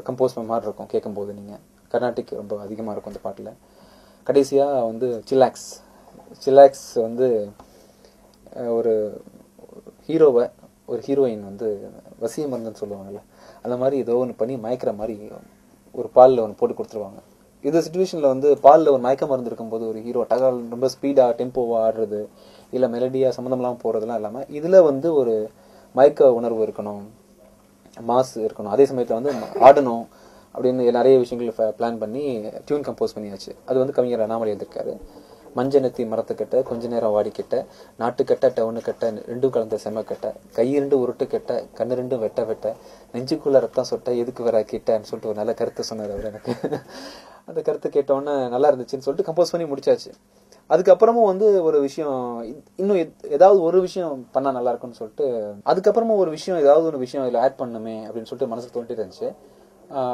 Compose பண்ண மாதிரி இருக்கும் கேட்கும்போது. நீங்கள் கர்நாடிக் ரொம்ப அதிகமாக இருக்கும் அந்த பாட்டில். கடைசியாக வந்து சில்லாக்ஸ் வந்து ஒரு ஹீரோவை ஒரு ஹீரோயின் வந்து வசிய மருந்துன்னு சொல்லுவாங்கல்ல, அந்த மாதிரி ஏதோ ஒன்று பண்ணி மயக்கிற மாதிரி ஒரு பாலில் ஒன்று போட்டு கொடுத்துருவாங்க. இது சுச்சுவேஷனில் வந்து பாலில் ஒரு மயக்க மருந்து இருக்கும்போது ஒரு ஹீரோ டகால் ரொம்ப ஸ்பீடாக டெம்போவாக ஆடுறது இல்லை மெலடியாக சம்மந்தம்லாம் போகிறதுலாம் இல்லாமல் இதில் வந்து ஒரு மயக்க உணர்வு இருக்கணும், மாஸ் இருக்கணும், அதே சமயத்தில் வந்து ஆடணும் அப்படின்னு நிறைய விஷயங்கள் பிளான் பண்ணி டியூன் கம்போஸ் பண்ணியாச்சு. அது வந்து கவிஞர் அண்ணாமலை எழுதியிருக்காரு. மஞ்சனத்தி மரத்துக்கட்ட கொஞ்ச நேரம் வாடிக்கிட்ட நாட்டுக்கட்ட டவுனுக்கட்ட ரெண்டும் கலந்த செம்மக்கட்ட கையிரண்டு உருட்டு கெட்ட கண்ணு ரெண்டும் வெட்ட வெட்ட நெஞ்சுக்குள்ள ரத்தம் சொட்ட எதுக்கு வர கிட்டன்னு சொல்லிட்டு ஒரு நல்ல கருத்தை சொன்னார் அவர் எனக்கு. அந்த கருத்து கேட்டோன்னே நல்லா இருந்துச்சுன்னு சொல்லிட்டு கம்போஸ் பண்ணி முடிச்சாச்சு. அதுக்கப்புறமும் வந்து ஒரு விஷயம் இன்னும் ஏதாவது ஒரு விஷயம் பண்ணா நல்லா இருக்கும்னு சொல்லிட்டு அதுக்கப்புறமும் ஒரு விஷயம் ஏதாவது ஒரு விஷயம் இதில் ஆட் பண்ணுமே அப்படின்னு சொல்லிட்டு மனசுக்கு தோண்டிட்டு இருந்துச்சு.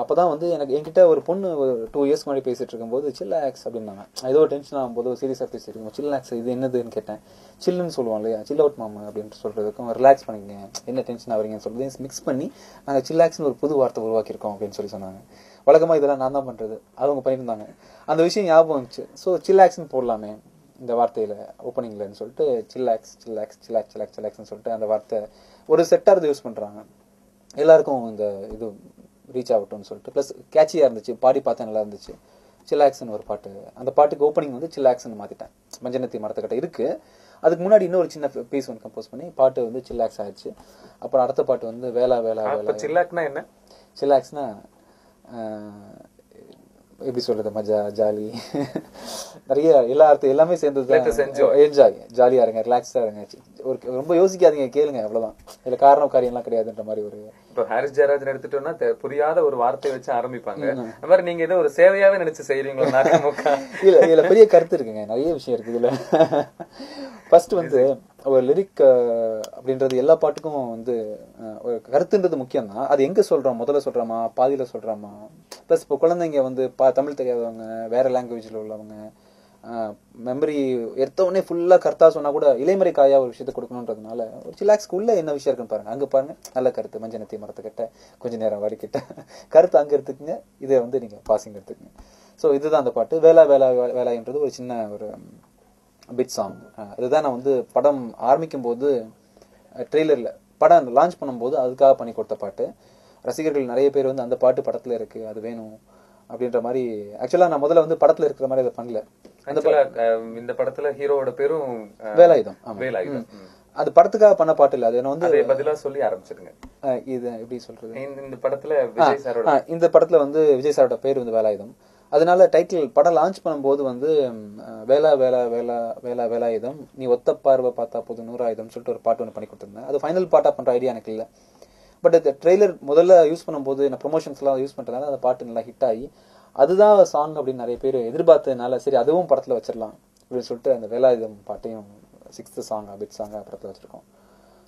அப்போதான் வந்து என்கிட்ட ஒரு பொண்ணு ஒரு 2 years முன்னாடி பேசிட்டு இருக்கும்போது சில்லாக்ஸ் அப்படின்னாங்க. ஏதோ டென்ஷன் ஆகும்போது சீரியஸாக பேசிட்டு இருக்கும் சில்லாக்ஸ் இது என்னதுன்னு கேட்டேன். சில்லுன்னு சொல்லுவோம் இல்லையா, சில் அவுட் மாமா அப்படின்னு சொல்றதுக்கும் ரிலாக்ஸ் பண்ணிங்க என்ன டென்ஷன் ஆகிறீங்கன்னு சொல்றது மிக்ஸ் பண்ணி நாங்கள் சில்லாக்ஸ்னு ஒரு புது வார்த்தை உருவாக்கியிருக்கோம் அப்படின்னு சொன்னாங்க. வழக்கமாக இதெல்லாம் நான் தான் பண்ணுறது, அவங்க பண்ணியிருந்தாங்க. அந்த விஷயம் ஞாபகம் வந்துச்சு. ஸோ சில்லாக்ஸ்னு போடலாமே இந்த வார்த்தையில் ஓப்பனிங்லன்னு சொல்லிட்டு சில்லாக்ஸ்ன்னு சொல்லிட்டு அந்த வார்த்தை ஒரு செட்டாக யூஸ் பண்ணுறாங்க. எல்லாருக்கும் இந்த இது ரீச் ஆகட்டும்னு சொல்லிட்டு ப்ளஸ் கேட்சியாக இருந்துச்சு, பாடி பார்த்தா நல்லா இருந்துச்சு. சில்லாக்ஸ்னு ஒரு பாட்டு, அந்த பாட்டுக்கு ஓப்பனிங் வந்து சில்லாக்ஸ்னு மாற்றிட்டேன். மஞ்சனத்தி மரத்துக்கிட்ட இருக்குது. அதுக்கு முன்னாடி இன்னொரு சின்ன பீஸ் ஒன்று கம்போஸ் பண்ணி பாட்டு வந்து சில்லாக்ஸ் ஆயிடுச்சு. அப்புறம் அடுத்த பாட்டு வந்து வேலா வேலா வேலா. சில்லாக்னா என்ன? சில்லாக்ஸ்னா எப்படி சொல்றது, மஜா ஜாலி நிறைய எல்லா அர்த்தம் எல்லாமே சேர்ந்தது. என்ஜாய், ஜாலியா இருங்க, ரிலாக்ஸா இருங்க, ஒரு ரொம்ப யோசிக்காதீங்க, கேளுங்க, அவ்வளவுதான். இதுல காரணம் காரியம்லாம் கிடையாதுன்ற மாதிரி ஒரு. இப்போ ஹாரிஸ் ஜெயராஜன் எடுத்துட்டோம்னா புரியாத ஒரு வார்த்தையை வச்சு ஆரம்பிப்பாங்க. அந்த மாதிரி நீங்க ஏதோ ஒரு சேவையாவே நினைச்சு செய்யறீங்களா? இல்ல இதுல பெரிய கருத்து இருக்குங்க, நிறைய விஷயம் இருக்கு இதுல. ஃபர்ஸ்ட் வந்து ஒரு லிரிக் அப்படின்றது எல்லா பாட்டுக்கும் வந்து ஒரு கருத்துன்றது முக்கியம் தான். அது எங்க சொல்றோம், முதல்ல சொல்றோமா பாதியில சொல்றோமா. பிளஸ் இப்போ குழந்தைங்க வந்து தமிழ் தெரியாதவங்க, வேற லாங்குவேஜ்ல உள்ளவங்க, மெமரி எடுத்தவொடனே ஃபுல்லா கருத்தா சொன்னா கூட இலைமறை காயா ஒரு விஷயத்த கொடுக்கணுன்றதுனால ஒரு சில்லாக்ஸ்க்கு உள்ள என்ன விஷயம் இருக்குன்னு பாருங்க. அங்க பாருங்க நல்ல கருத்து, மஞ்சனத்தி மரத்துக்கிட்ட கொஞ்ச நேரம் வாடிக்கிட்ட கருத்து அங்க எடுத்துக்குங்க, இதை வந்து நீங்க பாசிங் எடுத்துக்குங்க. ஸோ இதுதான் அந்த பாட்டு. வேலா வேலா வேலான்றது ஒரு சின்ன ஒரு பிட் சாங். அதுதான் நான் வந்து படம் ஆரம்பிக்கும் போது ட்ரெய்லர்ல படம் லான்ச் பண்ணும்போது அதுக்காக பண்ணி கொடுத்த பாட்டு. ரசிகர்கள் நிறைய பேர் வந்து அந்த பாட்டு படத்துல இருக்கு, அது வேணும் அப்படின்ற மாதிரி. ஆக்சுவலா நான் முதல்ல வந்து படத்துல இருக்கிற மாதிரி அதை பண்ணல. இந்த படத்துல ஹீரோவோட பேரும் வேலாயுதம். வேலாயுதம். அது படத்துக்காக பண்ண பாட்டு இல்ல, அது என்ன வந்து பதிலா சொல்லி ஆரம்பிச்சிருங்க. இது எப்படி சொல்றது, இந்த படத்துல விஜய் சாரோட இந்த படத்துல வந்து விஜய் சாரோட பேர் வந்து வேலாயுதம். அதனால டைட்டில் படம் லான்ச் பண்ணும்போது வந்து வேலா வேலா வேலா வேலா வேலாயுதம் நீ ஒத்த பார்வை பார்த்தா போது 100 ஆயுதம் சொல்லிட்டு ஒரு பாட்டு ஒன்று பண்ணி கொடுத்துருந்தேன். அது ஃபைனல் பாட்டா பண்ற ஐடியா எனக்கு இல்லை. பட் இந்த ட்ரெய்லர் முதல்ல யூஸ் பண்ணும்போது நான் ப்ரொமோஷன்ஸ்லாம் யூஸ் பண்ணுறதுனால அந்த பாட்டு நல்லா ஹிட் ஆகி அதுதான் சாங் அப்படின்னு நிறைய பேர் எதிர்பார்த்ததுனால சரி அதுவும் படத்தில் வச்சிடலாம் அப்படின்னு சொல்லிட்டு அந்த வேலாயுதம் பாட்டையும் 6th சாங்கா பிட் சாங்கா படத்தில் வச்சிருக்கோம்.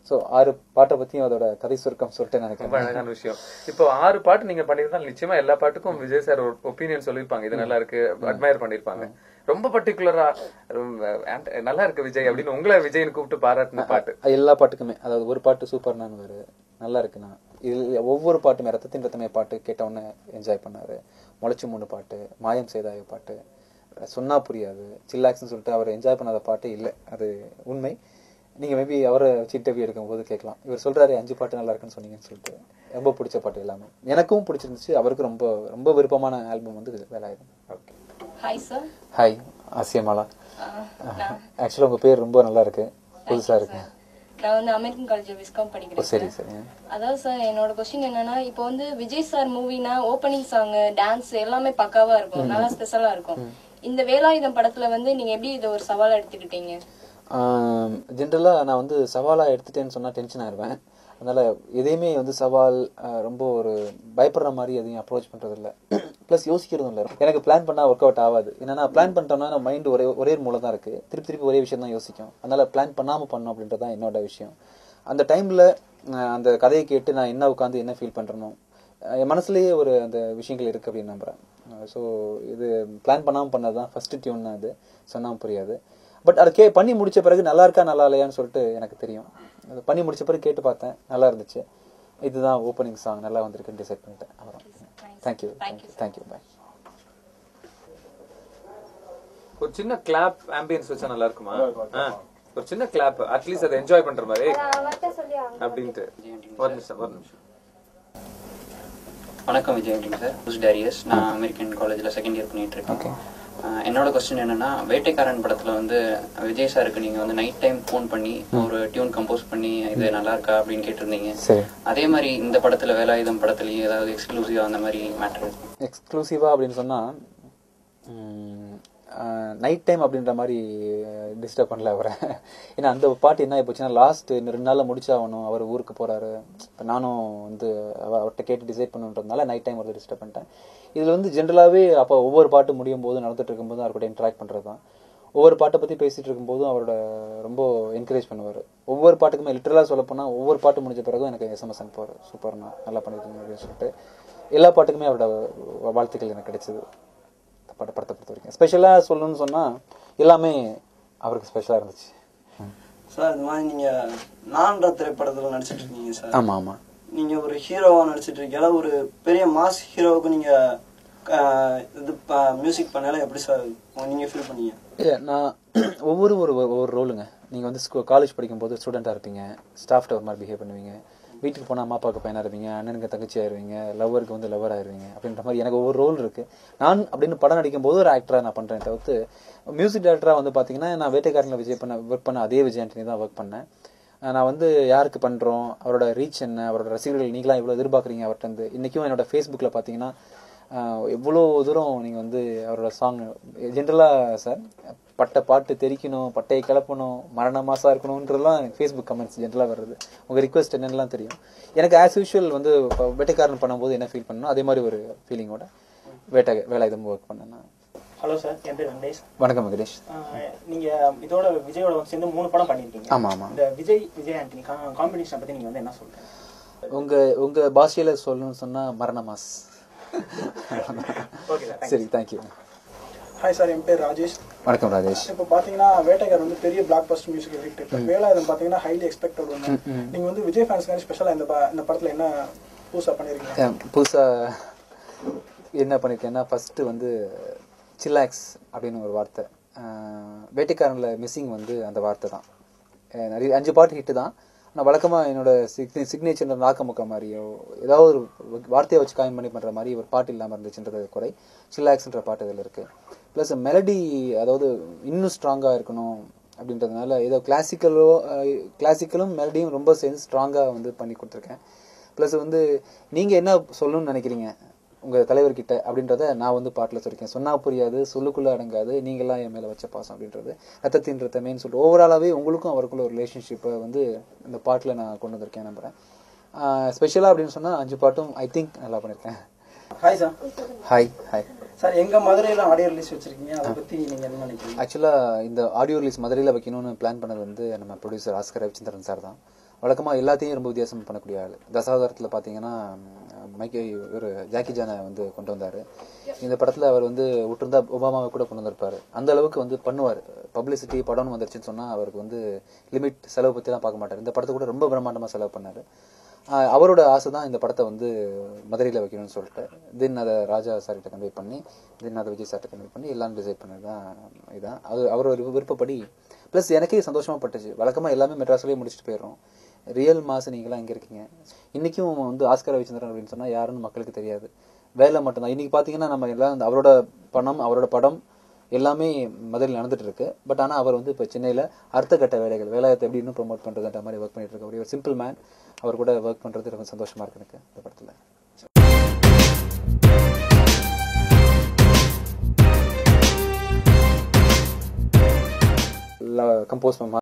ஸோ 6 பாட்டை பத்தியும் அதோட கதை சுருக்கம் சொல்லிட்டு எனக்கு ரொம்ப அழகான விஷயம். இப்போ 6 பாட்டு நீங்க பண்ணிருந்தாலும் நிச்சயமா எல்லா பாட்டுக்கும் விஜய் சார் ஒரு ஒப்பீனியன் சொல்லிருப்பாங்க, இது நல்லா இருக்கு, அட்மையர் பண்ணிருப்பாங்க. ரொம்ப பர்டிகுலரா நல்லா இருக்கு விஜய் அப்படின்னு உங்களை விஜய்னு கூப்பிட்டு பாராட்டின பாட்டு? எல்லா பாட்டுக்குமே, அதாவது ஒரு பாட்டு சூப்பர் நான் வேறு நல்லா இருக்குண்ணா, இது ஒவ்வொரு பாட்டுமே ரத்தத்தின் ரத்தமே பாட்டு கேட்டவுடனே என்ஜாய் பண்ணாரு. முளைச்சு 3 பாட்டு, மாயம் செய்தாய பாட்டு, சொன்னா புரியாது, சில்லாக்ஸ்ன்னு சொல்லிட்டு அவர் என்ஜாய் பண்ணாத பாட்டு இல்லை, அது உண்மை. நீங்க மேபி அவரை வச்சு இன்டர்வியூ எடுக்கும் போது கேட்கலாம். இவர் சொல்றாரு 5 பாட்டு நல்லா இருக்குன்னு சொன்னீங்கன்னு சொல்லிட்டு. ரொம்ப பிடிச்ச பாட்டு எல்லாமே எனக்கும் பிடிச்சிருந்துச்சு, அவருக்கு ரொம்ப ரொம்ப விருப்பமான ஆல்பம் வந்து Velayutham. Okay. Hi sir. Hi Asiyamala. ஆக்சுவலா உங்க பேர் ரொம்ப நல்லா இருக்கு, புதுசா இருக்கு. நான் வந்து அமெரிக்கன் காலேஜ் விஸ்காம் படிக்கிறேன். சரி சரி. அதாவது சார் என்னோட கொஸ்டின் என்னன்னா, இப்போ வந்து விஜய் சார் மூவினா ஓப்பனிங் சாங், டான்ஸ் எல்லாமே பக்காவா இருக்கும், நல்லா ஸ்பெஷலா இருக்கும். இந்த வேலாயுதம் படத்துல வந்து நீங்க எப்படி இதை ஒரு சவாலா எடுத்துக்கிட்டீங்க? ஜென்ரலாக நான் வந்து சவாலாக எடுத்துட்டேன்னு சொன்னால் டென்ஷன் ஆயிடுவேன். அதனால் எதையுமே வந்து சவால் ரொம்ப ஒரு பயப்படுற மாதிரி எதையும் அப்ரோச் பண்ணுறதில்ல. ப்ளஸ் யோசிக்கிறதும் இல்லை. எனக்கு பிளான் பண்ணால் ஒர்க் அவுட் ஆகாது. என்னன்னா பிளான் பண்ணிட்டோம்னா நம்ம மைண்டு ஒரே மூலம் தான் இருக்குது, திருப்பி ஒரே விஷயம் தான் யோசிக்கும். அதனால் பிளான் பண்ணாமல் பண்ணோம் அப்படின்றது தான் என்னோட விஷயம். அந்த டைமில் அந்த கதையை கேட்டு நான் என்ன உட்காந்து என்ன ஃபீல் பண்ணுறனோ என் மனசுலேயே ஒரு அந்த விஷயங்கள் இருக்குது அப்படின்னு நம்புகிறேன். ஸோ இது பிளான் பண்ணாமல் பண்ணது தான் ஃபஸ்ட்டு டியூன். அது சொன்னால் புரியாது. பட் அதை பண்ணி முடிச்ச பிறகு நல்லா இருக்கா நல்லா இல்லையான்னு சொல்லிட்டு எனக்கு தெரியும். அது பண்ணி முடிச்ச பிறகு கேட்டு பார்த்தேன், நல்லா இருந்துச்சு. இதுதான் ஓப்பனிங் சாங் நல்லா வந்திருக்குன்னு டிசைட் பண்ணிட்டேன். அப்புறம் தேங்க்யூ தேங்க்யூ பாய். ஒரு சின்ன கிளாப் ஆம்பியன்ஸ் வச்சா நல்லா இருக்குமா? ஒரு சின்ன கிளாப் அட்லீஸ்ட் அதை என்ஜாய் பண்ற மாதிரி அப்படின்ட்டு. ஒரு நிமிஷம். வணக்கம் விஜய் சார், புஷ் டேரியஸ். நான் அமெரிக்கன் காலேஜில் செகண்ட் இயர் பண்ணிட்டு இருக்கேன். என்னோட கொஸ்டின் என்னன்னா, வேட்டைக்காரன் படத்துல வந்து விஜய் சாருக்கு நீங்க வந்து நைட் டைம் ஃபோன் பண்ணி ஒரு டியூன் கம்போஸ் பண்ணி இது நல்லா இருக்கா அப்படின்னு கேட்டிருந்தீங்க. அதே மாதிரி இந்த படத்துல வேலாயுதம் படத்துலயும் ஏதாவது எக்ஸ்க்ளூசிவா அந்த மாதிரி மேட்டர் எக்ஸ்க்ளூசிவா அப்படின்னு சொன்னா நைட் டைம் அப்படின்ற மாதிரி டிஸ்டர்ப் பண்ணல அவரை. ஏன்னா அந்த பாட்டு என்ன ஆகிப்போச்சுன்னா, லாஸ்ட் 2 நாளில் முடிச்சாகணும், அவர் ஊருக்கு போகிறாரு. இப்போ நானும் வந்து அவர்கிட்ட கேட்டு டிசைட் பண்ணுன்றதுனால நைட் டைம் வந்து டிஸ்டர்ப் பண்ணிட்டேன். இதில் வந்து ஜென்ரலாகவே அப்போ ஒவ்வொரு பாட்டு முடியும் போது நடந்துட்டு இருக்கும்போது அவர் கூட இன்ட்ராக்ட் பண்ணுறது தான். ஒவ்வொரு பாட்டை பற்றி பேசிகிட்டு இருக்கும்போதும் அவரோட ரொம்ப என்கரேஜ் பண்ணுவார். ஒவ்வொரு பாட்டுக்குமே லிட்டரலாக சொல்லப்போனால் ஒவ்வொரு பாட்டு முடிஞ்ச பிறகும் எனக்கு எஸ்எம்எஸ் அனுப்புவார், சூப்பர்ண்ணா நல்லா பண்ணியிருக்கீங்க அப்படின்னு சொல்லிட்டு. எல்லா பாட்டுக்குமே அவரோட வாழ்த்துக்கள் எனக்கு கிடைச்சிது. படத்தை பொறுத்த வரைக்கும் ஸ்பெஷலாக சொல்லணும்னு சொன்னால் எல்லாமே அவருக்கு ஸ்பெஷலாக இருந்துச்சு. சார் இந்த மாதிரி நீங்கள் நான்ற திரைப்படத்தில் நடிச்சிட்டு இருக்கீங்க சார். ஆமாம் ஆமாம். நீங்கள் ஒரு ஹீரோவாக நடிச்சிட்டு இருக்கீங்க. ஒரு பெரிய மாஸ் ஹீரோவுக்கு நீங்கள் இது மியூசிக் பண்ணாலும் எப்படி சார் நீங்கள் ஃபீல் பண்ணீங்க? நான் ஒவ்வொரு ரோலுங்க. நீங்கள் வந்து காலேஜ் படிக்கும்போது ஸ்டூடெண்ட்டாக இருப்பீங்க, ஸ்டாஃப்ட்ட ஒரு மாதிரி பிஹேவ் பண்ணுவீங்க. வீட்டுக்கு போனால் அம்மா அப்பாவுக்கு பையனாக இருப்பீங்க, அண்ணனுக்கு தங்கச்சி ஆயிடுவீங்க, லவ்வருக்கு வந்து லவ்வர் ஆயிடுவீங்க. அப்படின்ற மாதிரி எனக்கு ஒவ்வொரு ரோல் இருக்குது. நான் அப்படின்னு படம் நடிக்கும் போது ஒரு ஆக்டராக நான் பண்ணுறேன் தவிர்த்து மியூசிக் டைரக்டராக வந்து பார்த்தீங்கன்னா நான் வேட்டைக்காரனில் ஒர்க் பண்ண அதே விஜய் ஆண்டனி தான் ஒர்க் பண்ணேன். நான் வந்து யாருக்கு பண்ணுறோம், அவரோட ரீச் என்ன, அவரோட ரசிகர்கள் நீங்களாம் எவ்வளோ எதிர்பார்க்குறீங்க அவர்கிட்ட இருந்து. இன்றைக்கும் என்னோட ஃபேஸ்புக்கில் பார்த்தீங்கன்னா எவ்வளோ தூரம் நீங்கள் வந்து அவரோட சாங் ஜென்ரலாக சார் பட்டை பாட்டு தெரிக்கணும், பட்டையை கிளப்பணும், மரண மாசா இருக்கணும்ன்றதுலாம் எனக்கு ஃபேஸ்புக் கமெண்ட்ஸ் ஜென்ரலாக வருது. உங்கள் ரிக்வெஸ்ட் என்னென்னலாம் தெரியும். எனக்கு ஆஸ் யூஷுவல் வந்து வேட்டைக்காரன் பண்ணும்போது என்ன ஃபீல் பண்ணணும் அதே மாதிரி ஒரு ஃபீலிங்கோட வேலாயுதம் ஒர்க் பண்ணேன். ஹலோ சார், என் பேர் வெங்கடேஷ். வணக்கம் வெங்கடேஷ். நீங்க இதோட விஜயோட சேர்ந்து 3 படம் பண்ணிருக்கீங்க. ஆமா ஆமா. இந்த விஜய் ஆண்டனி காம்பினேஷன் பத்தி நீங்க வந்து என்ன சொல்றீங்க? உங்க பாஷையில சொல்லணும்னு சொன்னா மரண மாஸ். ஓகே சார், சரி தேங்க்யூ. ஹாய் சார், என் பேர் ராஜேஷ். வணக்கம் ராஜேஷ். இப்போ பாத்தீங்கன்னா வேட்டைக்கார் வந்து பெரிய பிளாக் பஸ்டர் மியூசிக் ஹிட். இப்போ வேலாயுதம் பாத்தீங்கன்னா ஹைலி எக்ஸ்பெக்டட் ஒன்று. நீங்க வந்து விஜய் ஃபேன்ஸ்க்கான ஸ்பெஷலா இந்த படத்துல என்ன புதுசா பண்ணிருக்கீங்க? புதுசா என்ன பண்ணிருக்கேன்னா, ஃபர்ஸ்ட் வந்து சில்லாக்ஸ் அப்படின்னு ஒரு வார்த்தை. வேட்டைக்காரன்ல மிஸ்ஸிங் வந்து அந்த வார்த்தை தான். நிறைய 5 பாட்டு ஹிட்டு தான். நான் வழக்கமாக என்னோட சிக்னேச்சர் நாக்கமுக்க மாதிரியோ ஏதாவது ஒரு வார்த்தையை வச்சு காயின் பண்ணி பண்ணுற மாதிரி ஒரு பாட்டு இல்லாமல் இருந்துச்சுன்றது குறை. சில்லாக்ஸ்ன்ற பாட்டு இதில் இருக்குது. ப்ளஸ் மெலடி, அதாவது இன்னும் ஸ்ட்ராங்காக இருக்கணும் அப்படின்றதுனால ஏதோ கிளாசிக்கலும் மெலடியும் ரொம்ப சேர்ந்து ஸ்ட்ராங்காக வந்து பண்ணி கொடுத்துருக்கேன். ப்ளஸ் வந்து நீங்கள் என்ன சொல்லணும்னு நினைக்கிறீங்க உங்கள் தலைவர்கிட்ட அப்படின்றத நான் வந்து பாட்டில் சொல்லியிருக்கேன். சொன்னால் புரியாது, சொல்லுக்குள்ளே அடங்காது, நீங்களாம் என் மேலே வச்ச பாசம் அப்படின்றது ரத்தத்தின் ரத்தமேன்னு சொல்லிட்டு ஓவராலாகவே உங்களுக்கும் அவருக்குள்ள ஒரு ரிலேஷன்ஷிப்பை வந்து இந்த பாட்டில் நான் கொண்டு வந்திருக்கேன் நம்புகிறேன். ஸ்பெஷலாக அப்படின்னு சொன்னால் 5 பாட்டும் ஐ திங்க் நல்லா பண்ணியிருக்கேன். Hi sir. Hi hi sir, எங்க மதுரையில் ஆடியோ ரிலீஸ் வச்சிருக்கீங்க, அதை பற்றி நீங்கள் என்ன நினைக்கிறீங்க? ஆக்சுவலாக இந்த ஆடியோ ரிலீஸ் மதுரையில் வைக்கணும்னு பிளான் பண்ணது வந்து நம்ம ப்ரொடியூசர் ஆஸ்கர் ரவிச்சந்திரன் சார் தான். வழக்கமாக எல்லாத்தையும் ரொம்ப வித்தியாசம் பண்ணக்கூடிய ஆள். தசாவதாரத்தில் பார்த்தீங்கன்னா ஒரு ஜாக்கி ஜானை வந்து கொண்டு வந்தார். இந்த படத்தில் அவர் வந்து விட்டுருந்தா ஒபாமாவை கூட கொண்டு வந்திருப்பார். அந்த அளவுக்கு வந்து பண்ணுவார். பப்ளிசிட்டி படம்னு வந்துருச்சுன்னு சொன்னால் அவருக்கு வந்து லிமிட் செலவு பற்றிலாம் பார்க்க மாட்டார். இந்த படத்தை கூட ரொம்ப பிரம்மாண்டமாக செலவு பண்ணார். அவரோட ஆசை தான் இந்த படத்தை வந்து மதுரையில் வைக்கணும்னு சொல்லிட்டு தென் அதை ராஜா சார்கிட்ட கன்வே பண்ணி தென் அதை விஜய் சார்கிட்ட கன்வே பண்ணி எல்லாம் டிசைட் பண்ணது தான் இதுதான். அது அவரோட விருப்பப்படி. ப்ளஸ் எனக்கே சந்தோஷமாக பட்டுச்சு. வழக்கமாக எல்லாமே மெட்ராஸ்லேயே முடிச்சுட்டு போயிடுறோம். ரியல் மாசு நீங்களாம் இங்கே இருக்கீங்க. இன்றைக்கும் வந்து ஆஸ்கர் ரவிச்சந்திரன் அப்படின்னு சொன்னால் யாருன்னு மக்களுக்கு தெரியாது. வேலை மட்டும்தான். இன்றைக்கி பார்த்தீங்கன்னா நம்ம எல்லாம் அவரோட அவரோட படம் எல்லாமே மதுரையில் நடந்துட்டு இருக்கு. பட் ஆனால் அவர் வந்து இப்போ சென்னையில் அடுத்த கட்ட வேலைகள் வேலாயத்தை எப்படி இன்னும் ப்ரொமோட் பண்ணுறதுன்ற மாதிரி ஒர்க் பண்ணிட்டு இருக்க. ஒரு சிம்பிள் மேன். அவர் கூட ஒர்க் பண்ணுறது ரொம்ப சந்தோஷமாக இருக்கு எனக்கு இந்த படத்தில். கம்போஸ்